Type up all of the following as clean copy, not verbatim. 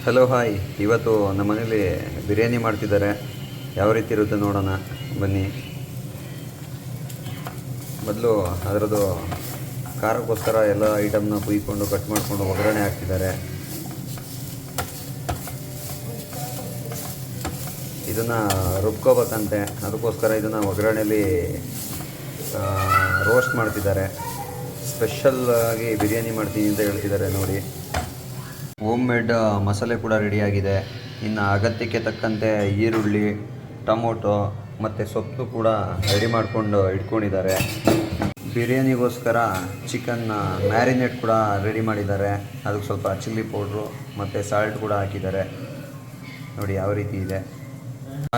Hello hi. ಇವತ್ತು ನಮ್ಮ ಮನೇಲಿ ಬಿರಿಯಾನಿ ಮಾಡ್ತಿದ್ದಾರೆ. ಯಾವ ರೀತಿ ಇರುತ್ತೆ ನೋಡೋಣ ಬನ್ನಿ. ಮೊದಲು ಅದರದ್ದು ಖಾರಕ್ಕೋಸ್ಕರ ಎಲ್ಲ ಐಟಮ್ನ ಕುಯ್ಕೊಂಡು ಕಟ್ ಮಾಡಿಕೊಂಡು ಒಗ್ಗರಣೆ ಹಾಕ್ತಿದ್ದಾರೆ. ಇದನ್ನು ರುಬ್ಕೋಬೇಕಂತೆ, ಅದಕ್ಕೋಸ್ಕರ ಇದನ್ನು ಒಗ್ಗರಣೆಯಲ್ಲಿ ರೋಸ್ಟ್ ಮಾಡ್ತಿದ್ದಾರೆ. ಸ್ಪೆಷಲ್ ಆಗಿ ಬಿರಿಯಾನಿ ಮಾಡ್ತೀನಿ ಅಂತ ಹೇಳ್ತಿದ್ದಾರೆ ನೋಡಿ. ಹೋಮ್ ಮೇಡ್ ಮಸಾಲೆ ಕೂಡ ರೆಡಿಯಾಗಿದೆ. ಇನ್ನು ಅಗತ್ಯಕ್ಕೆ ತಕ್ಕಂತೆ ಈರುಳ್ಳಿ, ಟೊಮೊಟೊ ಮತ್ತು ಸೊಪ್ಪು ಕೂಡ ರೆಡಿ ಮಾಡಿಕೊಂಡು ಇಟ್ಕೊಂಡಿದ್ದಾರೆ. ಬಿರಿಯಾನಿಗೋಸ್ಕರ ಚಿಕನ್ನ ಮ್ಯಾರಿನೇಟ್ ಕೂಡ ರೆಡಿ ಮಾಡಿದ್ದಾರೆ. ಅದಕ್ಕೆ ಸ್ವಲ್ಪ ಚಿಲ್ಲಿ ಪೌಡ್ರು ಮತ್ತು ಸಾಲ್ಟ್ ಕೂಡ ಹಾಕಿದ್ದಾರೆ. ನೋಡಿ ಯಾವ ರೀತಿ ಇದೆ.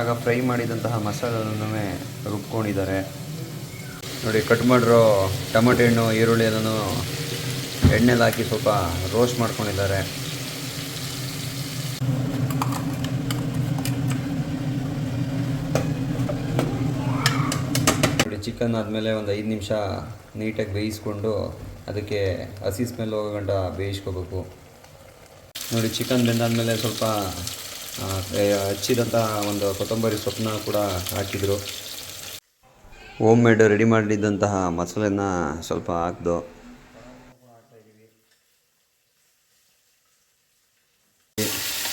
ಆಗ ಫ್ರೈ ಮಾಡಿದಂತಹ ಮಸಾಲೆಯನ್ನು ರುಬ್ಕೊಂಡಿದ್ದಾರೆ. ನೋಡಿ ಕಟ್ ಮಾಡಿರೋ ಟೊಮೊಟೊ ಹಣ್ಣು, ಈರುಳ್ಳಿ ಅದನ್ನು ಎಣ್ಣೆಲಿ ಹಾಕಿ ಸ್ವಲ್ಪ ರೋಸ್ಟ್ ಮಾಡ್ಕೊಂಡಿದ್ದಾರೆ. ನೋಡಿ ಚಿಕನ್ ಆದಮೇಲೆ ಒಂದು 5 ನಿಮಿಷ ನೀಟಾಗಿ ಬೇಯಿಸ್ಕೊಂಡು ಅದಕ್ಕೆ ಹಸಿ ಸ್ಮೆಲ್ ಹೋಗೋ ಗಂಟ ಬೇಯಿಸ್ಕೋಬೇಕು. ನೋಡಿ ಚಿಕನ್ ಬೆಂದಾದಮೇಲೆ ಸ್ವಲ್ಪ ಹಚ್ಚಿದಂಥ ಒಂದು ಕೊತ್ತಂಬರಿ ಸೊಪ್ಪನ್ನ ಕೂಡ ಹಾಕಿದರು. ಹೋಮ್ ಮೇಡ್ ರೆಡಿ ಮಾಡಿದ್ದಂತಹ ಮಸಾಲೆನ ಸ್ವಲ್ಪ ಹಾಕ್ದು.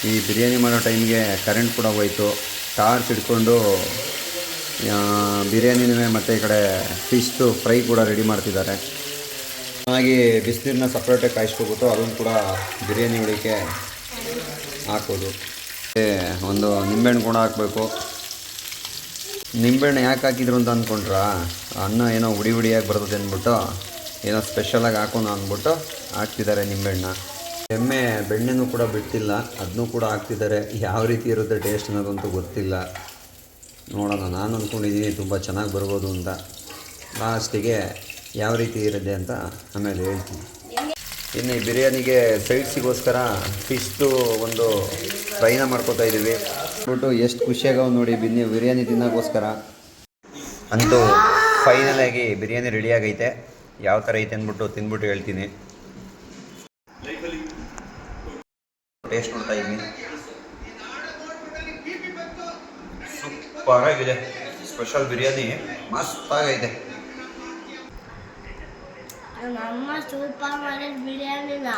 ಈ ಬಿರಿಯಾನಿ ಮಾಡೋ ಟೈಮ್ಗೆ ಕರೆಂಟ್ ಕೂಡ ಹೋಯಿತು. ಟಾರ್ಚ್ ಹಿಡ್ಕೊಂಡು ಬಿರಿಯಾನಿನೇ ಮತ್ತು ಈ ಕಡೆ ಫಿಶ್ದು ಫ್ರೈ ಕೂಡ ರೆಡಿ ಮಾಡ್ತಿದ್ದಾರೆ. ಚೆನ್ನಾಗಿ ಬಿಸಿನೀರನ್ನ ಸಪ್ರೇಟಾಗಿ ಕಾಯಿಸ್ಕೋಬಿಟ್ಟು ಅದನ್ನು ಕೂಡ ಬಿರಿಯಾನಿ ಒಳಗೆ ಹಾಕೋದು. ಒಂದು ನಿಂಬೆಹಣ್ಣು ಕೂಡ ಹಾಕಬೇಕು. ನಿಂಬೆಹಣ್ಣು ಯಾಕೆ ಹಾಕಿದ್ರು ಅಂತ ಅಂದ್ಕೊಂಡ್ರಾ, ಅನ್ನ ಏನೋ ಹುಡಿಯಾಗಿ ಬರ್ತದೆ ಅಂದ್ಬಿಟ್ಟು ಏನೋ ಸ್ಪೆಷಲಾಗಿ ಹಾಕೋಣ ಅಂದ್ಬಿಟ್ಟು ಹಾಕ್ತಿದ್ದಾರೆ ನಿಂಬೆಹಣ್ಣ. ಎಮ್ಮೆ ಬೆಣ್ಣೆನೂ ಕೂಡ ಬಿಟ್ಟಿಲ್ಲ, ಅದನ್ನೂ ಕೂಡ ಹಾಕ್ತಿದ್ದಾರೆ. ಯಾವ ರೀತಿ ಇರುತ್ತೆ ಟೇಸ್ಟ್ ಅನ್ನೋದಂತೂ ಗೊತ್ತಿಲ್ಲ, ನೋಡೋಣ. ನಾನು ಅಂದ್ಕೊಂಡಿದ್ದೀನಿ ತುಂಬ ಚೆನ್ನಾಗಿ ಬರ್ಬೋದು ಅಂತ. ಲಾಸ್ಟಿಗೆ ಯಾವ ರೀತಿ ಇರುತ್ತೆ ಅಂತ ಆಮೇಲೆ ಹೇಳ್ತೀನಿ. ಇನ್ನು ಈ ಬಿರಿಯಾನಿಗೆ ಸೈಡ್ಸಿಗೋಸ್ಕರ ಫಿಶ್ದು ಒಂದು ಫ್ರೈನ ಮಾಡ್ಕೋತಾ ಇದ್ದೀವಿ. ಬಿಟ್ಟು ಎಷ್ಟು ಖುಷಿಯಾಗವ ನೋಡಿ ಬಿರಿಯಾನಿ ತಿನ್ನೋಕ್ಕೋಸ್ಕರ. ಅಂತೂ ಫೈನಲಾಗಿ ಬಿರಿಯಾನಿ ರೆಡಿಯಾಗೈತೆ. ಯಾವ ಥರ ಐತೆ ಅಂದ್ಬಿಟ್ಟು ತಿಂದ್ಬಿಟ್ಟು ಹೇಳ್ತೀನಿ. ಟೇಸ್ಟ್ ನೋಡ್ತಾ ಇದ್ದೀನಿ. ಸೂಪರಾಗಿದೆ. ಸ್ಪೆಷಲ್ ಬಿರಿಯಾನಿ ಮಸ್ತಾಗೈತೆ. ನಮ್ಮ ಸೂಪರ್ ಮಾಡಿದ ಬಿರಿಯಾನಿನ